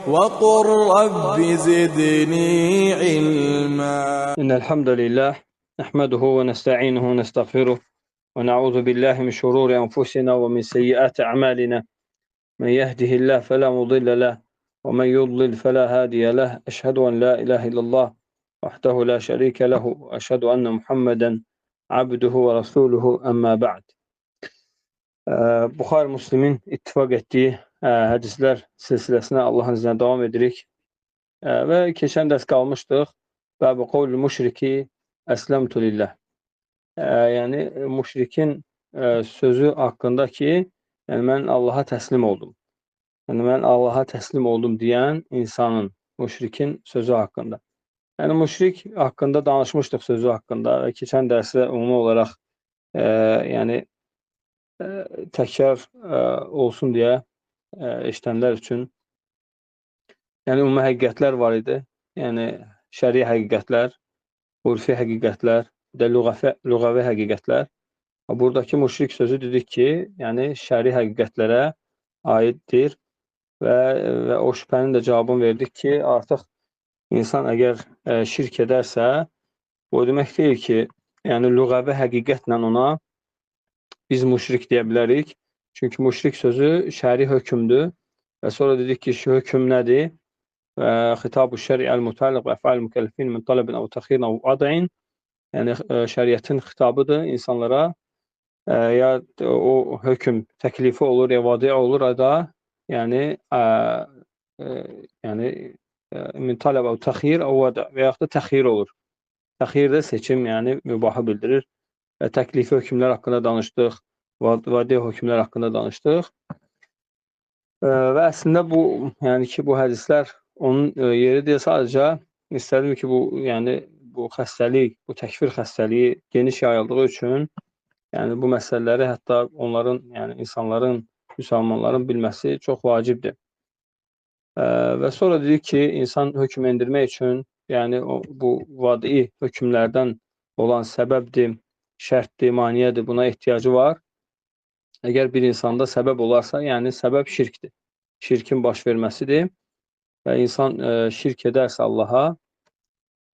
وقل رب زدني علما. إن الحمد لله نحمده ونستعينه ونستغفره ونعوذ بالله من شرور أنفسنا ومن سيئات أعمالنا. من يهده الله فلا مضل له ومن يضلل فلا هادي له. أشهد أن لا إله إلا الله وحده لا شريك له وأشهد أن محمدا عبده ورسوله أما بعد. Buxari Müslimin ittifak ettiği hədislər silsiləsinə Allahın iznə davam edirik. Və keçən dərs qalmışdıq. Bəbi qavlül müşriki əsləmtu lillah. Yəni, müşrikin sözü haqqında ki, yəni, mən Allaha təslim oldum. Yəni, mən Allaha təslim oldum deyən insanın, müşrikin sözü haqqında. Yəni, müşrik haqqında danışmışdıq sözü haqqında və keçən dərsdə ümumi olaraq təkrar olsun deyə eşitənlər üçün ümumi həqiqətlər var idi. Yəni, şəri həqiqətlər, urfi həqiqətlər, lüğəvi həqiqətlər. Buradakı müşrik sözü dedik ki, yəni şəri həqiqətlərə aiddir və o şübhənin də cavabını verdik ki, artıq insan əgər şirk edərsə, o demək deyil ki, yəni lüğəvi həqiqətlə ona biz müşrik deyə bilərik. Çünki müşrik sözü şəri hökmdür və sonra dedik ki, şu hökm nədir? Xitab-ı şəri əl-mütəalliq və əfəal mükəlləfin min talabin əv təxirin əv adəin, yəni şəriətin xitabıdır insanlara, ya o hökm təklifi olur, ya vadiə olur, ya da yəni min talab əv təxir və yaxud da təxir olur. Təxir də seçim, yəni mübahı bildirir. Təklifi hökmlər haqqında danışdıq, vadiə hökmlər haqqında danışdıq. Və əslində bu, yəni ki, bu hədislər onun yeridir. Sadəcə istədim ki, bu xəstəlik, bu təkfir xəstəliyi geniş yayıldığı üçün, yəni bu məsələləri hətta onların, yəni insanların, müsəlmanların bilməsi çox vacibdir. Və sonra dedik ki, insan hökm endirmək üçün, yəni bu vadi hökmlərdən olan səbəbdir, şərtdir, maniyyədir, buna ehtiyacı var. Əgər bir insanda səbəb olarsa, yəni səbəb şirkdir. Şirkin baş verməsidir və insan şirk edərsə Allaha,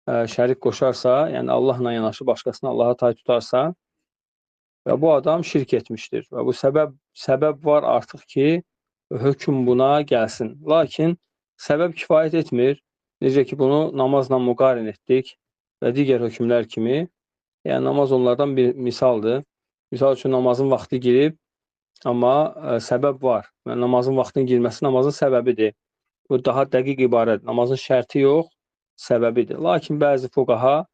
şərik qoşarsa, yəni Allahla yanaşı başqasını Allaha tay tutarsa və bu adam şirk etmişdir. Və bu səbəb var artıq ki, hökm buna gəlsin. Lakin səbəb kifayət etmir. Necə ki, bunu namazla müqarin etdik və digər hökmlər kimi. Yəni, namaz onlardan bir misaldır. Misal üçün, namazın vaxtı girib, amma səbəb var. Namazın vaxtının girməsi namazın səbəbidir. Bu, daha dəqiq ibarət. Namazın şərti yox, səbəbidir. Lakin bəzi fuqaha,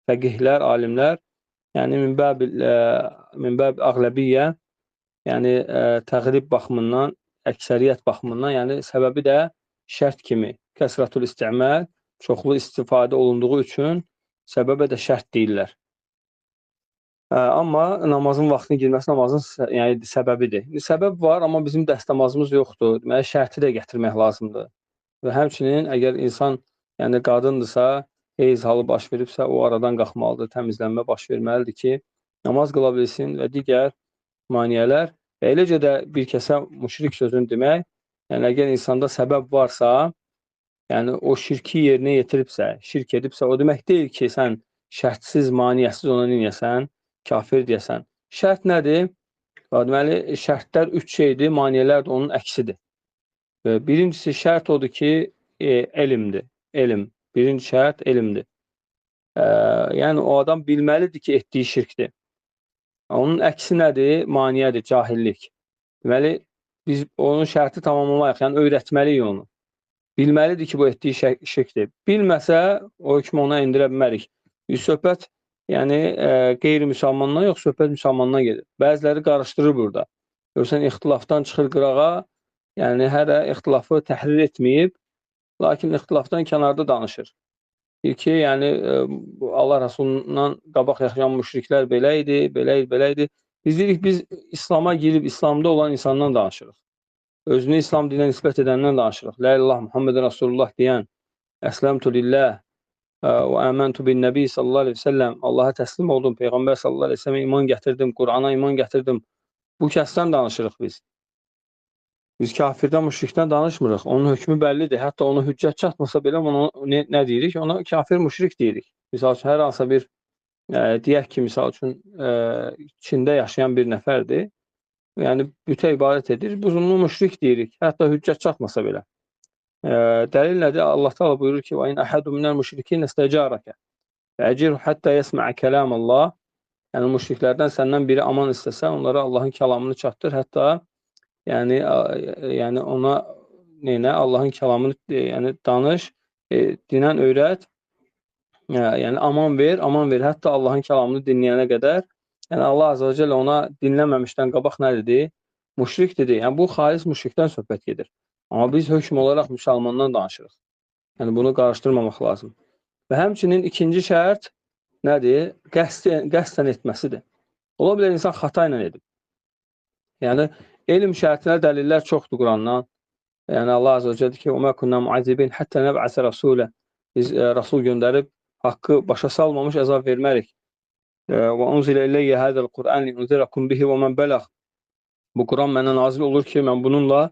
fəqihlər, alimlər, yəni, minbəb əğləbiyyə, yəni, təqrib baxımından, əksəriyyət baxımından, yəni, səbəbi də şərt kimi, kəsratul istiməl, çoxlu istifadə olunduğu üçün səbəbə də şərt deyirlər. Amma namazın vaxtının girməsi namazın səbəbidir. Səbəb var, amma bizim dəstəmazımız yoxdur. Deməli, şərti də gətirmək lazımdır. Və həmçinin, əgər insan qadındırsa, heyz halı baş veribsə, o aradan qalxmalıdır, təmizlənmə baş verməlidir ki, namaz qıla bilsin və digər maniyələr. Və eləcə də bir kəsə müşrik sözünü demək, yəni əgər insanda səbəb varsa, yəni o şirki yerinə yetiribsə, şirk edibsə, o demək deyil ki, sən şərtsiz, maniyəsiz ona neyəsən, kafir deyəsən. Şərt nədir? Deməli, şərtlər üç şeydir, maniyələr də onun əksidir. Birincisi şərt odur ki, elmdir. Elm. Birinci şərt elmdir. Yəni, o adam bilməlidir ki, etdiyi şirkdir. Onun əksi nədir? Maniyədir, cahillik. Deməli, biz onun şərti tamamlamayıq, yəni öyrətməliyik onu. Bilməlidir ki, bu etdiyi şirkdir. Bilməsə, o hökmü ona indirə bilmərik. Söhbət, yəni qeyri-müsəlmandan yox, söhbət müsəlmandan gedir. Bəziləri qarışdırır burada. Görürsən, ixtilafdan çıxır qırağa, yəni hərə ixtilafı təhrir etməyib, lakin ixtilafdan kənarda danışır. Deyir ki, yəni Allah Rəsulundan qabaq yaşayan müşriklər belə idi, belə idi, belə idi. Biz deyirik, biz İslama girib, İslamda olan insandan danışırıq. Özünü İslam dininə nisbət edəndən danışırıq. La ilahe Muhammed Rasulullah deyən, əsləmtu lillah və əməntu bin nəbi sallallahu aleyhi ve sellem, Allaha təslim oldum, Peyğəmbər sallallahu aleyhi ve sellem iman gətirdim, Qur'ana iman gətirdim. Bu kəsdən danışırıq biz. Biz kafirdən, müşrikdən danışmırıq. Onun hökmü bəllidir. Hətta ona hüccət çatmasa belə ona nə deyirik? Ona kafir, müşrik deyirik. Misal üçün, hər hansısa bir deyək ki, misal üçün Çində yaşayan bir nəfərdir. Yəni bütə ibadət edir. Biz onu müşrik deyirik. Hətta hüccət çatmasa belə. Dəlil nədir? Allah Teala buyurur ki: "Və in ahadun minel müşrikin istəcaraka fəcirhu hatta yesma'a kelamallah." Yəni müşriklərdən səndən biri aman istəsə, onlara Allahın kəlamını çatdır. Hətta yəni ona Allahın kəlamını danış, dinən öyrət. Yəni aman ver. Hətta Allahın kəlamını dinləyənə qədər. Yəni Allah Azze ve Celle ona dinləməmişdən qabaq nə dedi? Müşrik dedi. Yəni bu xalis müşrikdən söhbət gedir. Amma biz hökm olaraq müsəlmandan danışırıq. Yəni bunu qarışdırmamaq lazım. Və həmçinin ikinci şərt nədir? Qəsdən etməsidir. Ola bilər insan xata ilə edib. Yəni elm şərtinə dəlillər çoxdur Qurandan. Yəni Allah Azze ve Celle deyir ki: "Və mə kunnə mu'azzibin hatta nəb'əsə rasulə." Biz Rasul göndərib haqqı başa salmamış əzab vermərik. Və unzilə iləyyə hədəl Qur'an liunzirakum bihi və mən bələğ. Bu Quran mənə nazil olur ki, mən bununla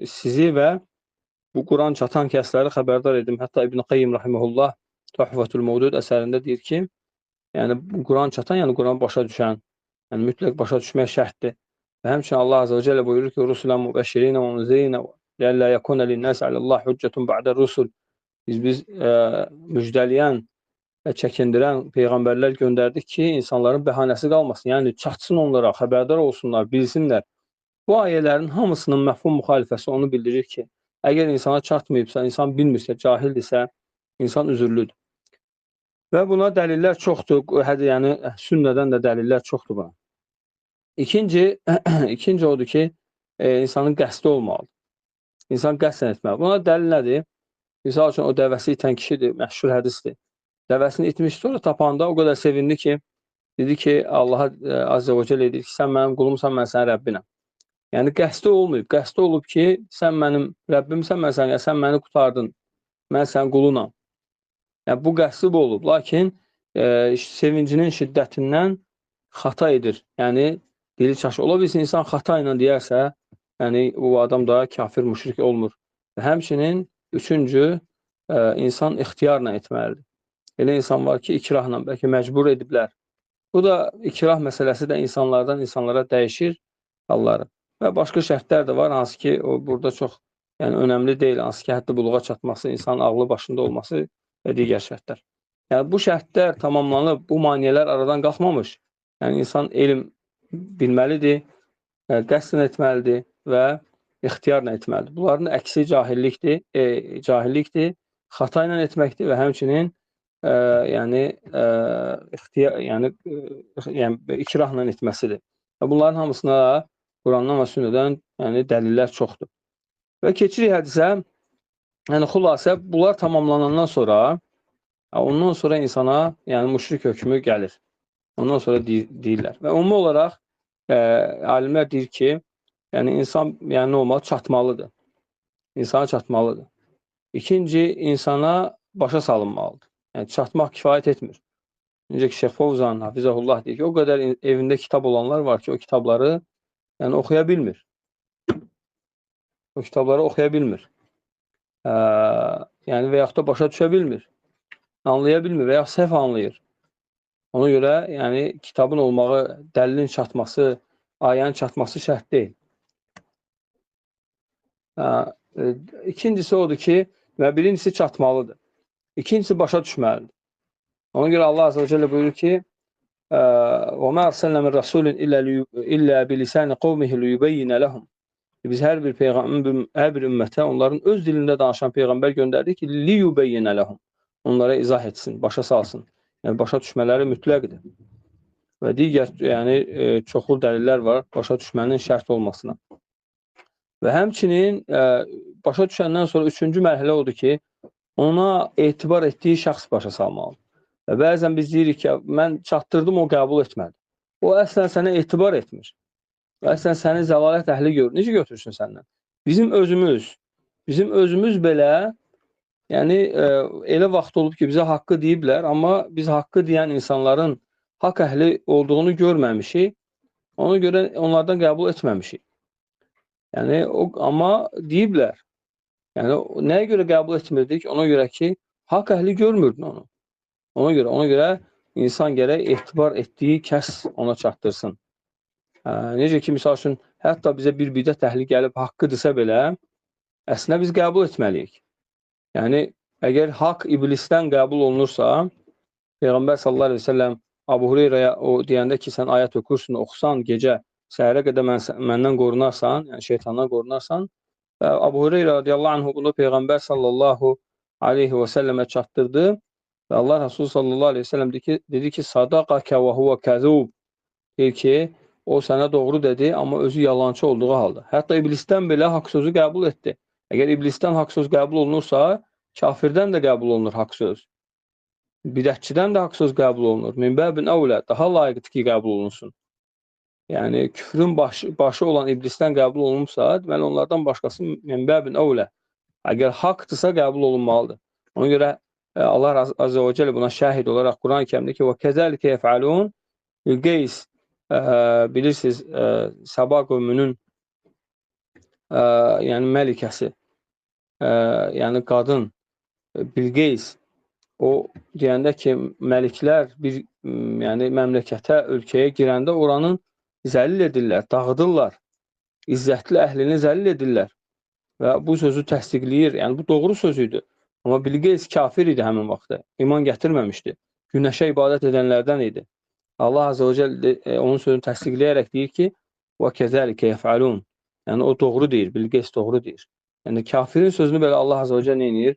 sizi və bu Quran çatan kəsləri xəbərdar edim. Hətta İbn Qayyim rahimehullah Tuhfatul Mevdud əsərində deyir ki, yəni bu Quran çatan, yəni Quran başa düşən, yəni mütləq başa düşmək şərtdir. Və həmçinin Allah Azze ve Celle buyurur ki: "Rusulan mübəşşirin və munzirin ləlla yakuna lin-nas alallahi hüccetun ba'dar-rusul." Biz müjdələyən və çəkindirən peyğəmbərlər göndərdik ki, insanların bəhanəsi qalmasın. Yəni çatsın onlara, xəbərdar olsunlar, bilsinlər. Bu ayələrin hamısının məfhum müxalifəsi onu bildirir ki, əgər insana çatmayıbsa, insan bilmirsə, cahildirsə, insan üzürlüdür. Və buna dəlillər çoxdur. Yəni sünnədən də dəlillər çoxdur buna. İkinci odur ki, insanın qəsdi olmalıdır. İnsan qəsdən etməli. Buna dəlil nədir? Misal üçün, o dəvəsi itən kişidir, məşhur hədisdir. Dəvəsini itmiş, sonra tapanda o qədər sevindi ki, dedi ki, Allah Azze ve Celle deyir ki, sən mənim qulumsan, mən sənin Rəbbinəm. Yəni, qəsdi olmayıb. Qəsdi olub ki, sən mənim Rəbbimsən, sən məni qutardın, mən sənin qulunam. Yəni, bu qəsdi olub. Lakin, sevincinin şiddətindən xata edir. Yəni, dili çaşı. Ola bilsin, insan xata ilə deyərsə, yəni, o adam da kafir, müşrik olmur. Və həmçinin, üçüncü, insan ixtiyarla etməlidir. Elə insan var ki, ikrahla, bəlkə məcbur ediblər. Bu da ikrah məsələsi də insanlardan insanlara dəyişir halları. Və başqa şərtlər də var, hansı ki, burada çox önəmli deyil, hansı ki, həddi buluğa çatması, insanın ağlı başında olması və digər şərtlər. Yəni, bu şərtlər tamamlanıb, bu maniyələr aradan qalxmamış. Yəni, insan elm bilməlidir, qəsdən etməlidir və ixtiyarla etməlidir. Bunların əksi cahillikdir, xata ilə etməkdir və həmçinin ikrahla etməsidir. Və bunların hamısına Qurandan və sünnədən dəlillər çoxdur. Və keçirik hədisə, xülasə, bunlar tamamlanandan sonra, ondan sonra insana müşrik hökmü gəlir. Ondan sonra deyirlər. Və ümumi olaraq, alimlər deyir ki, insan nə olmalı? Çatmalıdır. İnsana çatmalıdır. İkinci, insana başa salınmalıdır. Yəni, çatmaq kifayət etmir. Necə ki, Şeyx Fovzan, Hafizəhullah deyir ki, o qədər evində kitab olanlar var ki, o kitabları oxuya bilmir. O kitabları oxuya bilmir. Və yaxud da başa düşə bilmir. Anlaya bilmir və yaxud səhv anlayır. Ona görə, kitabın olmağı, dəlilin çatması, ayənin çatması şərt deyil. İkincisi odur ki, və birincisi çatmalıdır. İkincisi başa düşməlidir. Ona görə Allah Azze ve Celle buyurur ki, وَمَا أَرْسَلْنَا مِنْ رَسُولٍ إِلَّا بِلِسَانِ قَوْمِهِ لِيُبَيِّنَ لَهُمْ. Biz hər bir ümmətə, onların öz dilində danışan peyğəmbər göndərdik ki, لِيُبَيِّنَ لَهُمْ. Onlara izah etsin, başa salsın. Yəni, başa düşmələri mütləqdir. Və digər, çoxlu dəlillər var başa düşmənin şərt olmasına. Və həmçinin, başa düşəndən sonra üçüncü mərhələ odur ki, ona etibar etdiyi şəxs başa salmalıdır. Və bəzən biz deyirik ki, mən çatdırdım, o qəbul etmədi. O əslən sənə etibar etmir. Əslən səni zəlalət əhli görür. Necə götürsün səndən? Bizim özümüz belə, elə vaxt olub ki, bizə haqqı deyiblər, amma biz haqqı deyən insanların haqq əhli olduğunu görməmişik, ona görə onlardan qəbul etməmişik. Yəni, amma deyiblər. Yəni, nəyə görə qəbul etmirdik? Ona görə ki, haqq əhli görmürdün onu. Ona görə insan gərək etibar etdiyi kəs ona çatdırsın. Necə ki, misal üçün, hətta bizə bir bidət əhli gəlib haqqıdırsa belə, əslində biz qəbul etməliyik. Yəni, əgər haqq iblisdən qəbul olunursa, Peyğəmbər sallallahu əleyhi və səlləm Abu Hüreyrəyə o deyəndə ki, sən ayət okursun, oxusan, gecə səhərə qədər məndən qorunarsan, yəni şeytandan qorunarsan, və Abu Hüreyrə radiyallahu anhu bunu Peyğəmbər sallallahu aleyhi və səlləmə çatdırdı və Allah Rasulü sallallahu aleyhi və səlləm dedi ki, sadaqəkə və huvə kəzub, deyir ki, o sənə doğru dedi, amma özü yalançı olduğu halda. Hətta iblisdən belə haqq sözü qəbul etdi. Əgər iblisdən haqq söz qəbul olunursa, kafirdən də qəbul olunur haqq söz. Bidətçidən də haqq söz qəbul olunur. Min bəbin əvlə, daha layiqdir ki, qəbul olunsun. Yəni, küfrün başı olan iblisdən qəbul olunmuşsa, deməli, onlardan başqası min bəbin əvlə. Əgər haqdırsa, qəbul olunmalıdır. Ona görə Allah Azze və Celle buna şəhid olaraq Quran-ı Kərimdə ki, وَكَذَلِكَ يَفْعَلُونَ Bilqeys, bilirsiniz, Səba qövmünün yəni məlikəsi, yəni qadın, Bilqeys, o deyəndə ki, məliklər bir yəni məmləkətə, ölkəyə girəndə oranın zəlil edirlər, dağıdırlar, izzətli əhlini zəlil edirlər və bu sözü təsdiqləyir. Yəni, bu doğru sözüydü. Amma Bilqeys kafir idi həmin vaxtda, iman gətirməmişdi, günəşə ibadət edənlərdən idi. Allah Azze və Celle onun sözünü təsdiqləyərək deyir ki, وَكَذَلِكَ يَفْعَلُونَ Yəni, o doğru deyir, Bilqeys doğru deyir. Yəni, kafirin sözünü belə Allah Azze və Celle neyinir?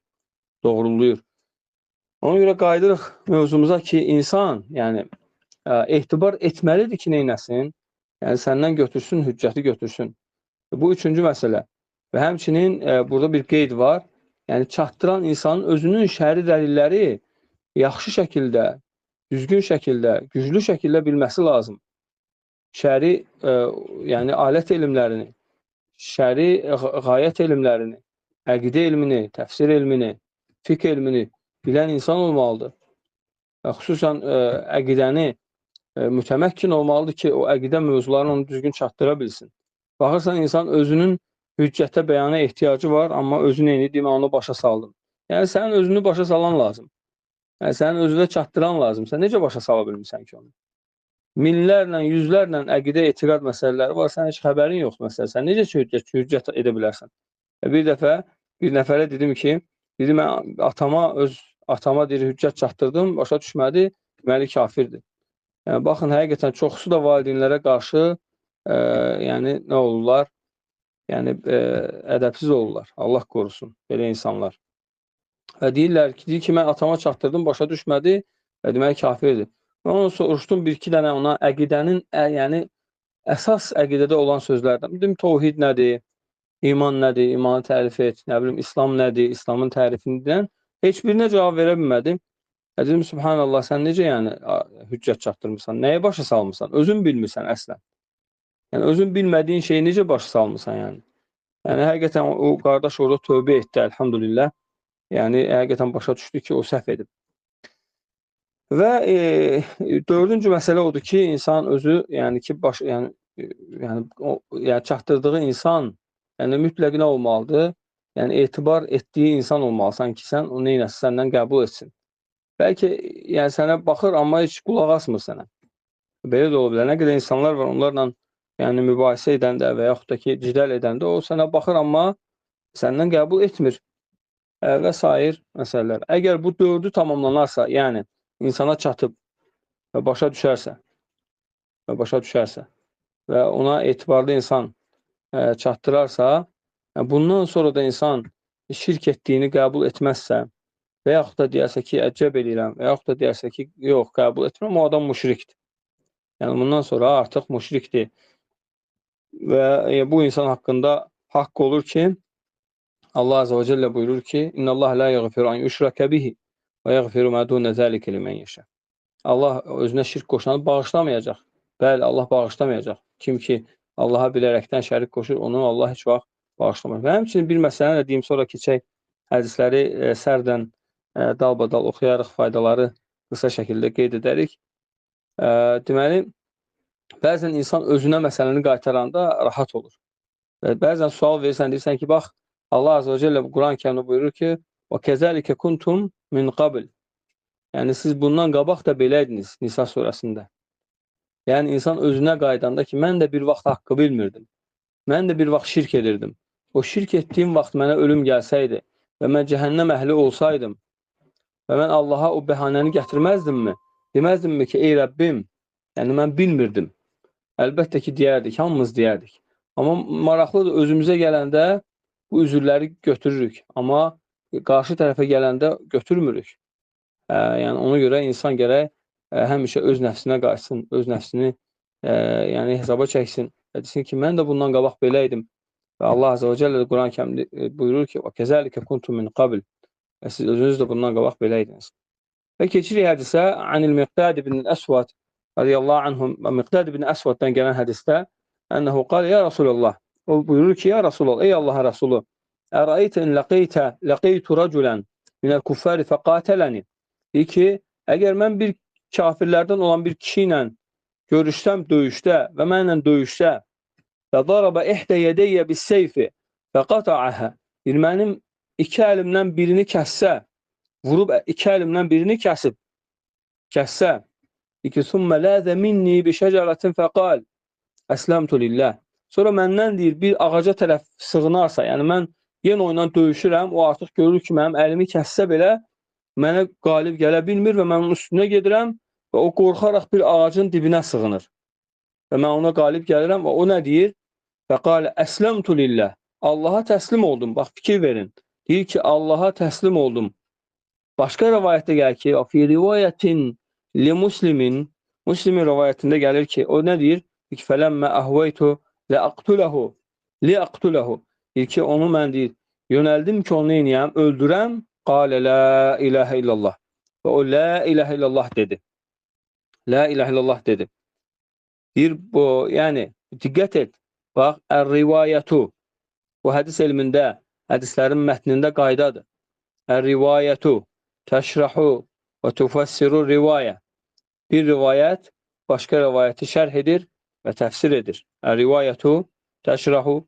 Doğruluyur. Ona görə qayıdırıq mövzumuza ki, insan, yəni, etibar etməlidir ki, neynəsin? Yəni, səndən götürsün, hüccəti götürsün. Bu üçüncü məsələ. Və həmçinin burada bir qeyd var. Yəni, çatdıran insanın özünün şəri dəlilləri yaxşı şəkildə, düzgün şəkildə, güclü şəkildə bilməsi lazım. Şəri, yəni alət elmlərini, şəri qayət elmlərini, əqidə elmini, təfsir elmini, fiqh elmini bilən insan olmalıdır. Xüsusən əqidəni mütəməkkin olmalıdır ki, o əqidə mövzularını onu düzgün çatdıra bilsin. Baxırsan, insan özünün hüccətə beyana ehtiyacı var, amma özü neyini demə, onu başa saldım. Yəni, sənin özünü başa salan lazım. Yəni, sənin özünə çatdıran lazım. Sən necə başa sala bilmirsən ki onu? Minlərlə, yüzlərlə əqidə etiqad məsələləri var, sən heç xəbərin yoxdur məsələ. Sən necə hüccət edə bilərsən? Bir dəfə bir nəfərə dedim ki, dedi, mən atama deyir, hüccət çatdırdım, başa düşmədi, deməli kafirdir. Yəni, baxın, həqiqətən çoxsu da valideynlərə qarşı yəni, nə olurlar? Yəni, ədəbsiz olurlar. Allah qorusun, belə insanlar. Və deyirlər ki, mən atama çatdırdım, başa düşmədi və deməli kafirdir. Mən onu soruşdum, bir-iki dənə ona əqidənin, yəni, əsas əqidədə olan sözlərdən. Dedim, təvhid nədir? İman nədir? İmanı tərif et. Nə bilim, İslam nədir? İslamın tərifini deyən. Heç birinə cavab verə bilmədim. Dedim, subhanallah, sən necə yəni hüccət çatdırmısan? Nəyə başa salmısan? Özün bilmirsən əslən. Yəni, özün bilmədiyin şeyi necə başa salmısan, yəni? Yəni, həqiqətən o qardaş orada tövbə etdi, əlhamdülillah. Yəni, həqiqətən başa düşdü ki, o səhv edib. Və dördüncü məsələ odur ki, insan özü, yəni ki, çatdırdığı insan, yəni mütləq nə olmalıdır? Yəni, etibar etdiyi insan olmalısan ki, sən o neynəsin, səndən qəbul etsin. Bəlkə, yəni, sənə baxır, amma heç qulaq asmır sənə. Belə də ola bilər. Nə qədər insanlar var, onlarla yəni mübahisə edəndə və yaxud da ki, cidəl edəndə o sənə baxır, amma səndən qəbul etmir və sair məsələlər. Əgər bu dördü tamamlanarsa, yəni insana çatıb və başa düşərsə və ona etibarlı insan çatdırarsa, bundan sonra da insan şirk etdiyini qəbul etməzsə və yaxud da deyərsə ki, əcəb edirəm və yaxud da deyərsə ki, yox, qəbul etmirəm, o adam müşrikdir. Yəni, bundan sonra artıq müşrikdir. Və bu insan haqqında haqq olur ki, Allah Azze və Celle buyurur ki, İnnəllah la yəğfiru an yüşrəkə bihi və yəğfiru mə dunə zəlikə limən yeşə. Allah özünə şirk qoşanı bağışlamayacaq. Bəli, Allah bağışlamayacaq. Kim ki, Allaha bilərəkdən şərik qoşur, onu Allah heç vaxt bağışlamayacaq. Və həmçinin bir məsələni də deyim, sonra keçək hədisləri sərdən dalbadal oxuyarıq, faydaları qısa şəkildə qeyd edərik. Deməli, bəzən insan özünə məsələni qaytaranda rahat olur. Və bəzən sual verirsən, deyirsən ki, bax, Allah Azze və Celle Quran-ı Kərimdə buyurur ki, وَكَذَلِكَ كُنْتُمْ مِنْ قَبِلِ Yəni, siz bundan qabaq da beləydiniz Nisa surəsində. Yəni, insan özünə qaydanda ki, mən də bir vaxt haqqı bilmirdim. Mən də bir vaxt şirk edirdim. O şirk etdiyim vaxt mənə ölüm gəlsəydi və mən cəhənnəm əhli olsaydım və mən Allaha o bəhanəni gətirməzdimmi? Deməzdimmi ki, ey Rəbbim, yəni mən bilmirdim. Əlbəttə ki, deyərdik, hamımız deyərdik. Amma maraqlıdır, özümüzə gələndə bu üzürləri götürürük. Amma qarşı tərəfə gələndə götürmürük. Yəni, ona görə insan gərək həmişə öz nəfsinə qayıtsın, öz nəfsini yəni, hesaba çəksin. Desin ki, mən də bundan qabaq beləydim. Və Allah Azze və Cəllə Quran-ı Kərimdə buyurur ki, وَكَذَلِكَ كُنْتُمْ مِنْ قَبِلِ Və siz özünüz də bundan qabaq beləydiniz. Və keçirik hədisə, Anil Miqdad ibn Əsvad radiyallahu anhum və Miqdad ibn Əsvaddan gələn hədisdə Ənəhu qal, ya Rasulallah, o buyurur ki, ya Rasulallah, ey Allaha Rasulü, Əraytə in ləqeytu rəculən minəl kuffari fəqatələni deyir ki, əgər mən bir kafirlərdən olan bir kişi ilə görüşsəm döyüşdə və mənlə döyüşsə və daraba ihdə yədəyyə bis seyfi və qata'əhə deyir, mənim iki əlimdən birini kəssə, vurub iki əlimdən birini kəssə, deyir ki, sümmə ləzə minni bi şəcərətin fəqal əsləmtu lillah. Sonra məndən deyir, bir ağaca tərəf sığınarsa, yəni mən yenə oyundan döyüşürəm, o artıq görür ki, mənim əlimi kəssə belə, mənə qalib gələ bilmir və mən onun üstünə gedirəm və o qorxaraq bir ağacın dibinə sığınır. Və mən ona qalib gəlirəm və o nə deyir? Fəqalə əsləmtu lillah. Allaha təslim oldum. Bax, fikir verin. Deyir ki, Allaha təslim oldum. Başqa rivayətdə gəlir ki, fi rivayətin li muslimin, muslimin rivayətində gəlir ki, o nə deyir? Deyir ki, fələmmə əhvəytu ləəqtuləhu, liəqtuləhu. Deyir ki, onu mən deyir, yönəldim ki, onu neyniyəm, öldürəm. Qalə la ilahə illallah. Və o la ilahə illallah dedi. La ilahə illallah dedi. Deyir, bu, yəni, diqqət et. Bax, ər-rivayətu. Bu hədis elmində, hədislərin mətnində qaydadır. Ər-rivayətu, təşrəhu və tufəssiru rivayə. Bir rivayət, başqa rivayəti şərh edir və təfsir edir. Ər-rivayətu, təşrəhu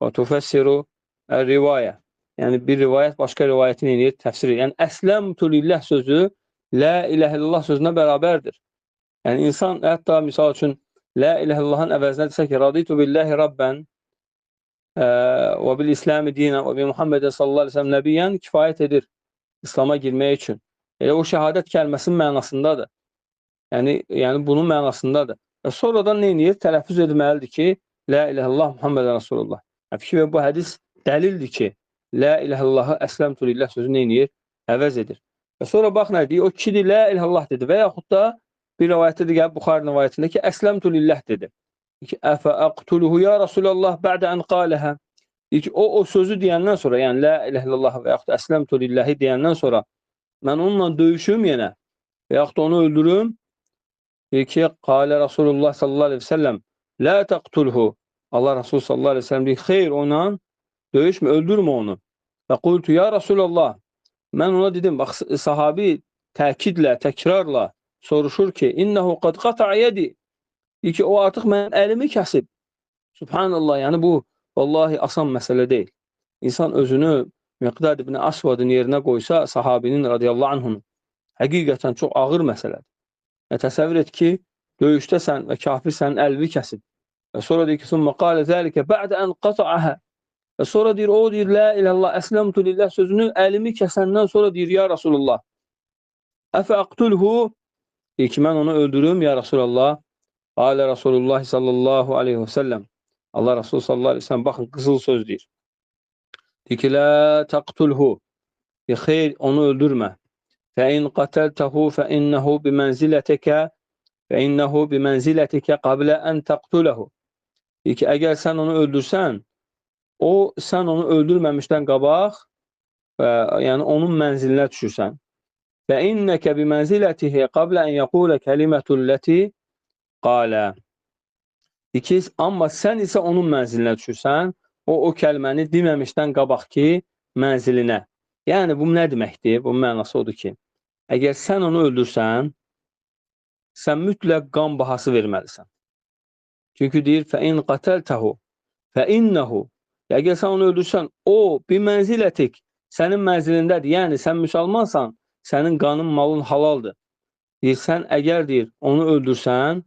və tufəssiru ər-rivayə. Yəni, bir rivayət başqa rivayətin eləyir, təfsir edir. Yəni, əsləmtu lillah sözü la ilahə illallah sözünə bərabərdir. Yəni, insan hətta misal üçün la ilahə illallahın əvəzinə desə ki, raditu billahi rabbən və bil İslami dinən və bi Muhammedə sallallahu aleyhi ve sellem nəbiyyən kifayət edir İslama girmək üçün. Elə o şəhadət kəlməsinin mənasındadır. Yəni bunun mənasındadır. Və sonradan nə edir? Tələffüz edilməlidir ki, la ilahə illallah Muhammedən Rasulullah. Fikir və bu hədis dəlildir ki, la ilahə illallahı əsləmtu lillah sözü nə edir? Əvəz edir. Və sonra bax nə deyir? O kişi deyir, la ilahə illallah dedi və yaxud da bir rivayətdə deyir, Buxari rivayətində ki, əsləmtu lillah dedi. Deyir ki, əfə əqtuluhu ya Rasulallah bə'də ən qaləhə. Deyir ki, o sözü deyəndən sonra, yəni la ilahə illallah və yaxud da əsləmtu lillahi deyəndən sonra mən onunla döyüşüm yenə və yaxud da onu öldürüm. Deyir ki, qalə Rasulullah sallallahu aleyhi ve sellem la təqtulhu. Allah Rasul sallallahu aleyhi ve sellem deyir, xeyr, onunla döyüşmə, öldürmə onu. Və qultu ya Rasulallah. Mən ona dedim, bax, sahabi təkidlə, təkrarla soruşur ki, innəhu qad qata'a yedi. Deyir ki, o artıq mənim əlimi kəsib. Subhanallah, yəni bu, vallahi asan məsələ deyil. İnsan özünü Miqdad ibn Əsvadın yerinə qoysa, sahabinin radiyallahu anhum, həqiqətən çox ağır məsələdir. Təsəvvür et ki, döyüşdəsən və kafir sənin əlini kəsib. Və sonra deyir ki, sümmə qalə zəlikə bə'də ən qata'əhə. Və sonra deyir, o deyir, la ilallah, əsləmtu lillah sözünü əlimi kəsəndən sonra deyir, ya Rasulullah, əfə əqtulhu, deyir ki, mən onu öldürüm, ya Rasulallah, alə Rasulullah sallallahu aleyhi və səlləm. Allah Rasul sallallahu aleyhi və səlləm, baxın, qızıl söz deyir. Deyir ki, la təqtulhu, deyir, xeyr, onu öldürmə. Fəin qatəltəhu fəinnəhu bimənzilətəkə qablə ən təqtuləhu. Deyir ki, əgər sən onu öldürsən, sən onu öldürməmişdən qabaq, yəni onun mənzilinə düşürsən. فَإِنَّكَ بِمَنْزِلَتِهِ قَبْلَ أَنْ يَقُولَ كَلِمَةُ الَّتِي قَالَ. Amma sən isə onun mənzilinə düşürsən, o kəlməni deməmişdən qabaqki mənzilinə. Yəni, bu nə deməkdir? Bu mənası odur ki, əgər sən onu öldürsən, sən mütləq qan bahası verməlisən. Çünki deyir, فَإِنْ قَتَلْتَهُ فَإِنَّهُ Əgər sən onu öldürsən, o bir mənzilətik sənin mənzilindədir. Yəni sən müsəlmansan, sənin qanın, malın halaldır. Deyir, sən əgər deyir, onu öldürsən,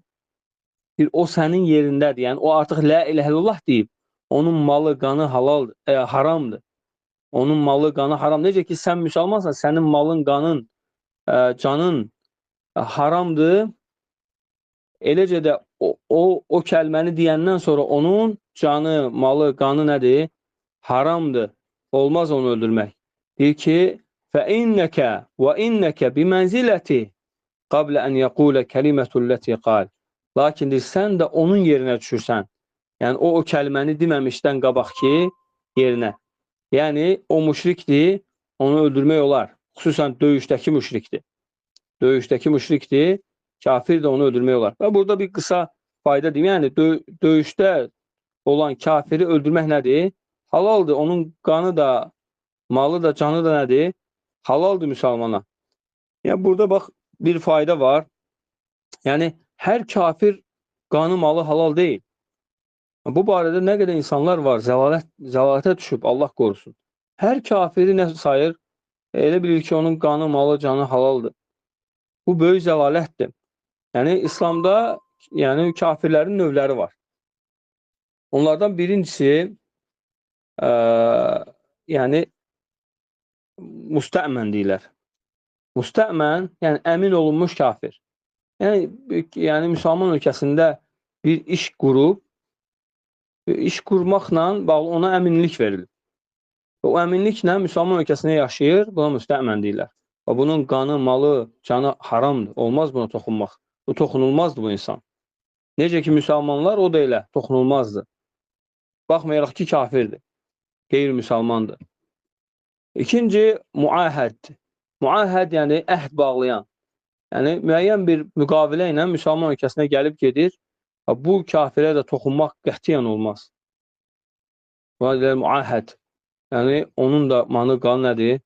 deyir, o sənin yerindədir. Yəni o artıq la ilahe illallah deyib. Onun malı, qanı halaldır, haramdır. Onun malı, qanı haram. Necə ki sən müsəlmansan, sənin malın, qanın, canın haramdır. Eləcə də o kəlməni deyəndən sonra onun canı, malı, qanı nədir? Haramdır. Olmaz onu öldürmək. Deyir ki, فَإِنَّكَ وَإِنَّكَ بِمَنْزِلَةِ قَبْلَ أَنْ يَقُولَ كَلِمَةُ الَّتِي قَالِ. Lakin deyir, sən də onun yerinə düşürsən. Yəni o kəlməni deməmişdən qabaqki yerinə. Yəni o müşrikdir, onu öldürmək olar. Xüsusən döyüşdəki müşrikdir. Döyüşdəki müşrikdir, kafir də onu öldürmək olar. Və burada bir qısa fayda deyim. Yəni döyüşdə olan kafiri öldürmək nədir? Halaldır. Onun qanı da, malı da, canı da nədir? Halaldır müsəlmana. Yəni burada bax bir fayda var. Yəni hər kafir qanı, malı halal deyil. Bu barədə nə qədər insanlar var, zəlalətə düşüb, Allah qorusun. Hər kafiri nə sayır? Elə bilir ki, onun qanı, malı, canı halaldır. Bu böyük zəlalətdir. Yəni İslamda yəni kafirlərin növləri var. Onlardan birincisi yəni müstəmən deyirlər. Müstəmən, yəni əmin olunmuş kafir. Yəni müsəlman ölkəsində bir iş qurub, iş qurmaqla bağlı ona əminlik verilir. O əminliklə müsəlman ölkəsində yaşayır, buna müstəmən deyirlər. Və bunun qanı, malı, canı haramdır. Olmaz buna toxunmaq. Bu toxunulmazdır bu insan. Necə ki müsəlmanlar o da elə toxunulmazdır. Baxmayaraq ki kafirdir. Qeyri-müsəlmandır. İkinci, muahəddir. Muahəd yəni əhd bağlayan. Yəni müəyyən bir müqavilə ilə müsəlman ölkəsinə gəlib gedir. Bu kafirə də toxunmaq qətiyyən olmaz. Buna deyilər muahəd. Yəni onun da manı, qanı nədir?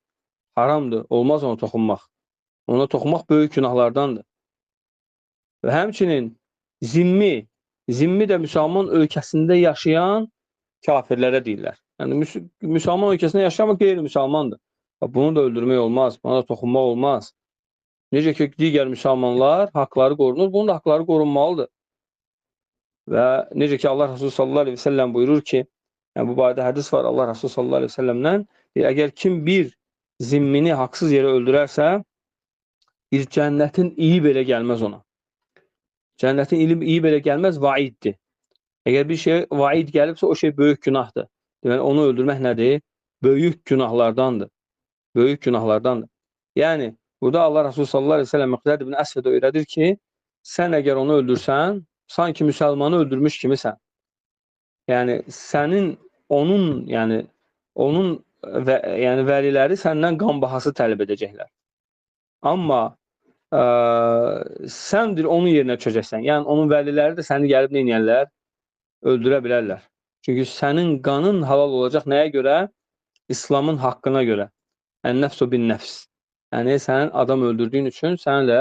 Haramdır. Olmaz ona toxunmaq. Ona toxunmaq böyük günahlardandır. Və həmçinin zimmi. Zimmi də müsəlman ölkəsində yaşayan kafirlərə deyirlər. Yəni müsəlman ölkəsində yaşayan qeyri-müsəlmandır. Bunu da öldürmək olmaz. Buna da toxunmaq olmaz. Necə ki digər müsəlmanlar haqları qorunur, bunun da haqları qorunmalıdır. Və necə ki Allah Resulü sallallahu aleyhi ve sellem buyurur ki, yəni bu barədə hədis var Allah Resulü sallallahu aleyhi ve sellemdən, əgər kim bir zimmini haqsız yerə öldürərsə, bir cənnətin iyi belə gəlməz ona. Cənnətin iyi belə gəlməz, vaiddir. Əgər bir şey vaid gəlibsə, o şey böyük günahdır. Deməli, onu öldürmək nədir? Böyük günahlardandır. Böyük günahlardandır. Yəni, burada Allah Resulü sallallahu aleyhi ve sellem Miqdad ibn Əsvədə öyrədir ki, sən əgər onu öldürsən, sanki müsəlmanı öldürmüş kimisən. Yəni, sənin, onun vəliləri səndən qan bahası tələb edəcəklər. Amma səndir onun yerinə düşəcəksən. Yəni, onun vəliləri də səni gəlib neynəyərlər? Öldürə bilərlər. Çünki sənin qanın halal olacaq nəyə görə? İslamın haqqına görə. Ən-nəfsu bin-nəfs. Yəni, sənin adam öldürdüyün üçün səni də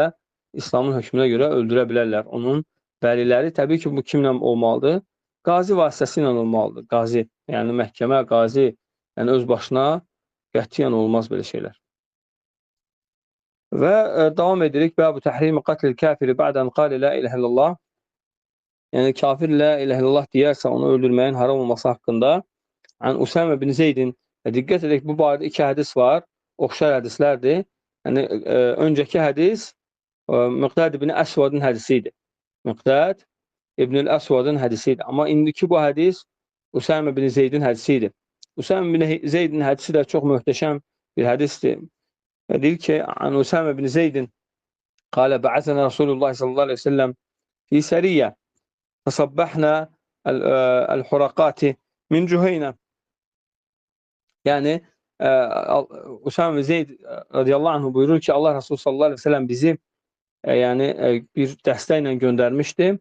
İslamın hökmünə görə öldürə bilərlər. Onun vəliləri təbii ki, bu kimlə olmalıdır? Qazi vasitəsilə olmalıdır. Qazi, yəni məhkəmə, qazi, yəni öz başına qətiyyən olmaz belə şeylər. Və davam edirik. Bəbu təhrimi qatlil kafiri ba'dən qali la ilahe illallah. Yəni kafir la ilahe illallah deyərsə onu öldürməyin haram olması haqqında Usame bin Zeydin, diqqət edək, bu barədə iki hədis var, oxşar hədislərdir. Yəni öncəki hədis Miqdad ibn Əsvadın hədisi idi. Miqdad ibn Əsvadın hədisi idi. Amma indiki bu hədis Usame bin Zeydin hədisi idi. Usame bin Zeydin hədisi də çox möhtəşəm bir hədisdir. Deyir ki, an Usame bin Zeydin qalə bə'əzənə Rasulullah sallallahu aleyhi ve sellem fi səriyyə فصبحنا الحرقات min Cüheynə. Yəni Usame bin Zeyd radiyallahu anh buyurur ki, Allah Resulü sallallahu aleyhi ve sellem bizi bir dəstə ilə göndərmişdi.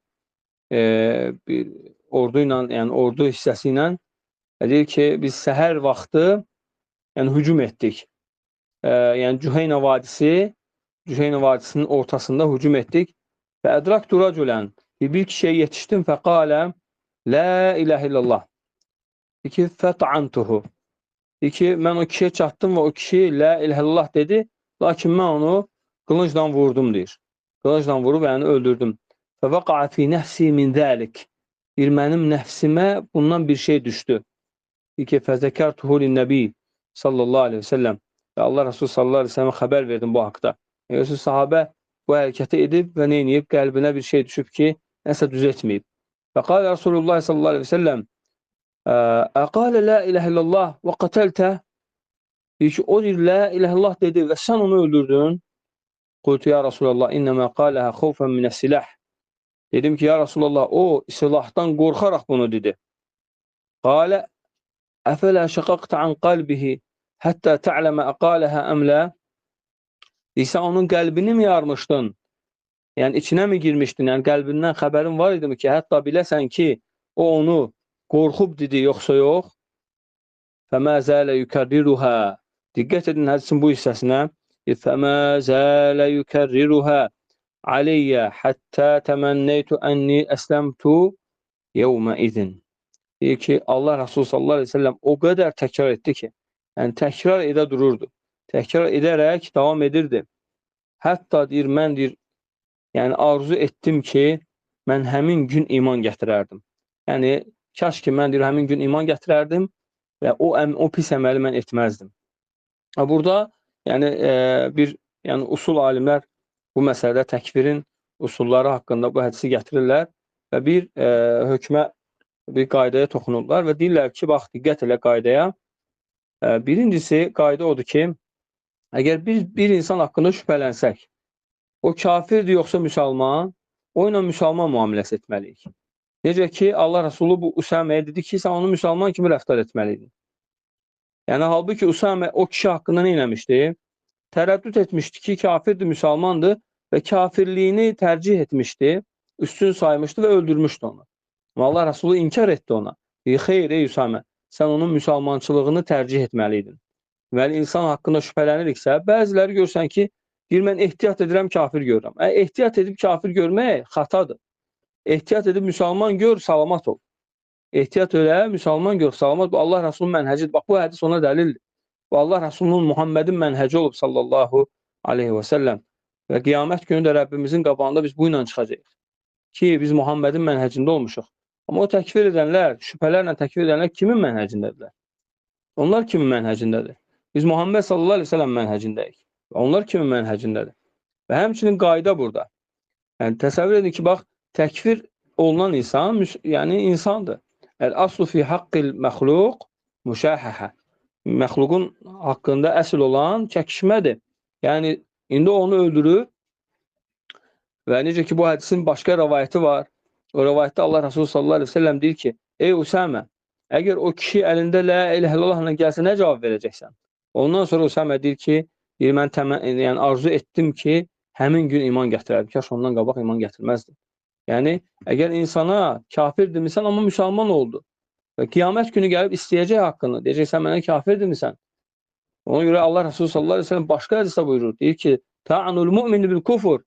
Bir ordu ilə, yəni ordu hissəsi ilə. Deyir ki, biz səhər vaxtı hücum etdik. Yəni Cüheynə vadisinin ortasında hücum etdik. Və ədraktu rəculən, bir kişiyə yetişdim, fəqalə la ilahe illallah. Deyir ki, fət'antuhu. Deyir ki, mən o kişiyə çatdım və o kişi la ilahe illallah dedi, lakin mən onu qılıncla vurdum, deyir. Qılıncla vurub, yəni öldürdüm. Fəvəqa'a fi nəfsi min zəlik. Deyir, mənim nəfsimə bundan bir şey düşdü. Deyir ki, fəzəkərtuhu lin-nəbi sallallahu aleyhi və səlləm. Və Allah Resulü sallallahu aleyhi və səlləmə xəbər verdim bu haqda. Görürsünüz, sahabə bu hərəkəti edib və neyniyib? Qəlbinə bir şey düşüb ki, nəsə düz etməyib. Və qalə Resulullah sallallahu aleyhi və səlləm əqalə la ilahe illallah və qətəltə. Deyir ki, o deyir, la ilahe illallah dedi və sən onu öldürdün. Qultu ya Resulallah, innəmə qaləhə xovfən minəs-silah. Dedim ki, ya Resulallah, o silahdan qorxaraq bunu dedi. Qalə əfələ şəqaqtə an qalbihi həttə tə'ləmə əqaləhə əmlə. Deyirsən, onun qəlbini mi yarmışdın? Yəni, içinə mi girmişdin? Yəni, qəlbindən xəbərin var idi mi ki, hətta biləsən ki, o onu qorxub dedi, yoxsa yox? Fəmə zələ yükərriruhə. Diqqət edin hədisin bu hissəsinə. Fəmə zələ yükərriruhə aleyyə həttə təmənnəytu ənni əsləmtu yevmə izin. Deyir ki, Allah Resulü sallallahu aleyhi ve sellem o qədər təkrar etdi ki, yəni təkrar edə dururdu. Təkrar edərək davam edirdi. Hətta deyir, mən deyir, yəni arzu etdim ki, mən həmin gün iman gətirərdim. Yəni, kaş ki, mən deyir, həmin gün iman gətirərdim və o pis əməli mən etməzdim. Burada, yəni, yəni usul alimlər bu məsələdə təkfirin usulları haqqında bu hədisi gətirirlər və bir hökmə, bir qaydaya toxunurlar və deyirlər ki, bax, diqqət elə qaydaya. Birincisi, qayda odur ki, əgər bir insan haqqında şübhələnsək, o kafirdir yoxsa müsəlman, o ilə müsəlman müamiləsi etməliyik. Necə ki, Allah Resulü bu Usaməyə dedi ki, sən onu müsəlman kimi rəftar etməliydin. Yəni, halbuki Usamə o kişi haqqında nə eləmişdi? Tərəddüd etmişdi ki, kafirdir, müsəlmandır və kafirliyini tərcih etmişdi, üstün saymışdı və öldürmüşdü onu. Amma Allah Resulü inkar etdi ona. Xeyr, ey Usamə, sən onun müsəlmançılığını tərcih etməliydin. Deməli, insan haqqında şübhələniriksə, bəziləri görsən ki, deyir, mən ehtiyat edirəm, kafir görürəm. Ehtiyat edib kafir görmək xatadır. Ehtiyat edib müsəlman gör, salamat ol. Ehtiyat elə, müsəlman gör, salamat ol. Allah Resulünün mənhəcidir. Bax, bu hədis ona dəlildir. Bu Allah Resulünün Muhammedin mənhəci olub sallallahu aleyhi və səlləm. Və qiyamət günü də Rəbbimizin qabağında biz bu ilə çıxacaq. Ki, biz Muhammedin mənhəcində olmuşuq. Amma o təkfir edənlər, şübhələrlə təkfir edənlər kimin mənhəcindədirlər? Onlar kimin mənhəcindədir? Biz Muhammed sallallahu aleyhi və səlləm mənhəcindəyik. Onlar kimin mənhəcindədir? Və həmçinin qayda burada. Yəni, təsəvvür edin ki, bax, təkfir olunan insan, yəni insandır. Əl-aslu fi haqqil məxluq müşahəhə. Məxluqun haqqında əsl olan çəkişmədir. Yəni, indi onu öldürüb və necə ki, bu hədisin başqa rəvayəti var. O rəvayətdə Allah Resulü sallallahu aleyhi ve sellem deyir ki, ey Usamə, əgər o kişi əlində la ilahe illallahla gəlsə, nə cavab verəcəksən? Ondan sonra Usamə deyir ki, mən yəni, arzu etdim ki, həmin gün iman gətirərdim. Kaş ondan qabaq iman gətirməzdim. Yəni, əgər insana kafir demisən, amma müsəlman oldu. Və qiyamət günü gəlib istəyəcək haqqını, deyəcəksən, mənə kafir demisən. Ona görə Allah Resulü sallallahu aleyhi ve sellem başqa hədisdə buyurur. Deyir ki, ta'anul mu'mini bil kufur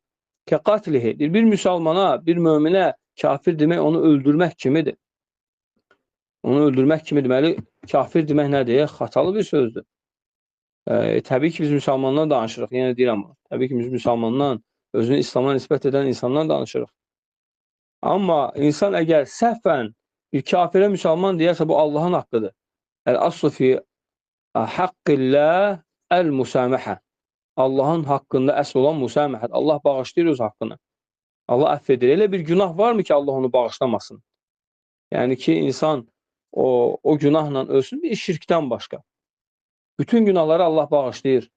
ke qatlihi. Deyir, bir müsəlmana, bir möminə kafir demək onu öldürmək kimidir. Onu öldürmək kimi deməli, kafir demək nədir? Xatalı bir sözdür. Təbii ki, biz müsəlmandan danışırıq. Yenə deyirəm, təbii ki, biz müsəlmandan, özünü İslam'a nisbət edən insandan danışırıq. Amma insan əgər səhvən bir kafirə müsəlman deyərsə, bu Allahın haqqıdır. Əl-aslu fi haqqillah əl-musaməhə. Allahın haqqında əsl olan musaməhət. Allah bağışlayır öz haqqını. Allah əff edir. Elə bir günah varmı ki, Allah onu bağışlamasın? Yəni ki, insan o günahla ölsün, bir şirkdən başqa. Bütün günahları Allah bağışlayır.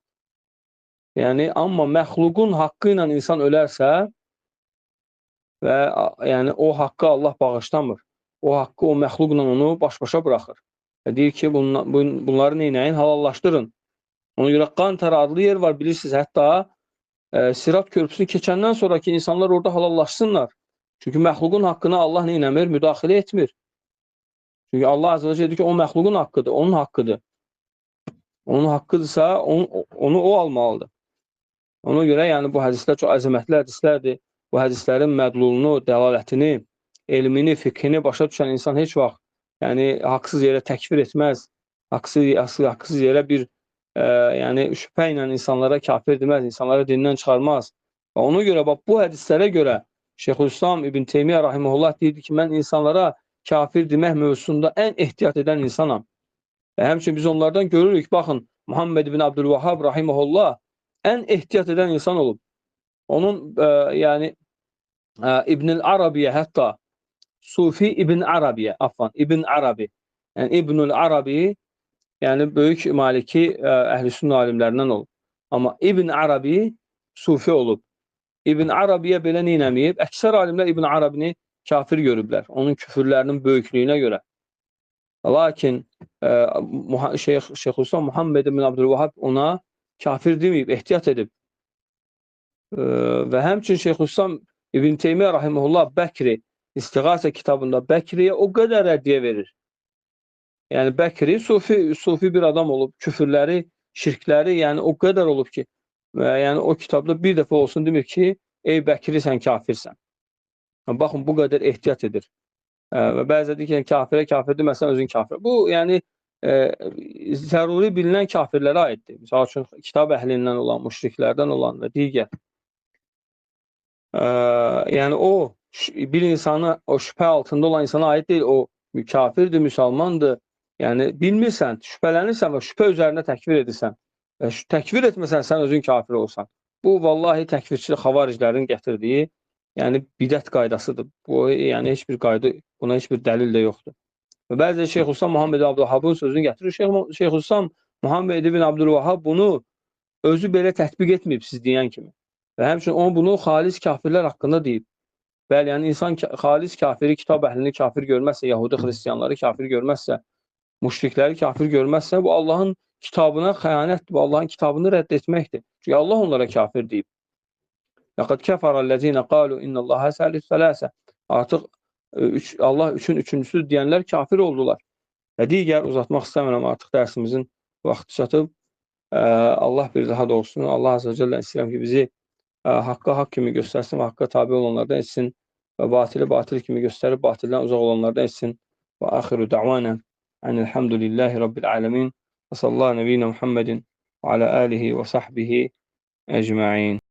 Yəni, amma məxluqun haqqı ilə insan ölərsə və yəni, o haqqı Allah bağışlamır. O haqqı, o məxluqla onu baş-başa buraxır. Deyir ki, bunları neynəyin? Halallaşdırın. Ona görə Qantar adlı yer var, bilirsiniz, hətta Sirat körpüsünü keçəndən sonraki insanlar orada halallaşsınlar. Çünki məxluqun haqqına Allah neynəmir? Müdaxilə etmir. Çünki Allah azə və cəllə deyir ki, o məxluqun haqqıdır, onun haqqıdır. Onun haqqıdırsa, onu o almalıdır. Ona görə, yəni, bu hədislər çox əzəmətli hədislərdir. Bu hədislərin mədlulunu, dəlalətini, elmini, fiqhini başa düşən insan heç vaxt yəni haqsız yerə təkfir etməz, haqsız yerə bir yəni şübhə ilə insanlara kafir deməz, insanları dindən çıxarmaz. Və ona görə bax bu hədislərə görə Şeyxülislam İbn Teymiyyə rahimehullah deyirdi ki, mən insanlara kafir demək mövzusunda ən ehtiyat edən insanam. Və həmçinin biz onlardan görürük, baxın, Muhammed ibn Abdülvahhab rahimehullah ən ehtiyat edən insan olub. Onun yəni İbn-i Arabiyə hətta Sufi İbn Arabiyə, İbn Arabi. Yəni İbnül Arabi, yəni böyük Maliki əhl-i-sünnə alimlərindən olub. Amma İbn Arabi Sufi olub. İbn Arabiyə belə neynəməyib? Əksər alimlər İbn Arabini kafir görüblər, onun küfürlərinin böyüklüyünə görə. Lakin Şeyxülislam Muhammed ibn Abdülvahhab ona kafir deməyib, ehtiyat edib. Və həmçinin Şeyxülislam İbn Teymiyyə rahimehullah Bəkri İstiğasə kitabında Bəkriyə o qədər rəddiyə verir. Yəni Bəkri sufi bir adam olub, küfürləri, şirkləri yəni o qədər olub ki, yəni o kitabda bir dəfə olsun demir ki, ey Bəkri sən kafirsən. Baxın bu qədər ehtiyat edir. Və bəzi deyir ki, kafirə kafir deməsən özün kafir. Bu yəni zəruri bilinən kafirlərə aiddir. Misal üçün kitab əhlindən olan, müşriklərdən olan və digər. Yəni o bir insana, o şübhə altında olan insana aid deyil, o kafirdir, müsəlmandır. Yəni bilmirsən, şübhələnirsən və şübhə üzərində təkfir edirsən və təkfir etməsən sən özün kafir olsan. Bu vallahi təkfirçi xavariclərin gətirdiyi, yəni bidət qaydasıdır. Bu yəni heç bir qayda, buna heç bir dəlil də yoxdur. Və bəzi Şeyxülislam Muhammed Abdülvahhabın sözünü gətirir. Şeyxülislam Muhammed ibn Abdülvahhab bunu özü belə tətbiq etməyib siz deyən kimi. Və həmçinin o bunu xalis kafirlər haqqında deyib. Bəli, yəni insan xalis kafiri, kitab əhlini kafir görməzsə, Yahudi xristiyanları kafir görməzsə, müşrikləri kafir görməzsə, bu Allahın kitabına xəyanətdir, bu Allahın kitabını rədd etməkdir. Çünki Allah onlara kafir deyib. Laqad kəfərəl-ləzīnə qalu innallaha səlis-sələsə. Artıq Allah üçün üçüncüsü deyənlər kafir oldular. Və digər uzatmaq istəmirəm, artıq dərsimizin vaxtı çatıb. Allah bir daha doğrusu, Allah Azə və Cəllə istəyirəm ki, bizi haqqa haqq kimi göstərsin və haqqa tabi olanlardan etsin və batili batil kimi göstərib batildən uzaq olanlardan etsin. Və axiru da'vana enelhamdülillahi rabbil alamin və sallallahu nəbiyyina Muhammedin və alə alihi və sahbihi ecma'in.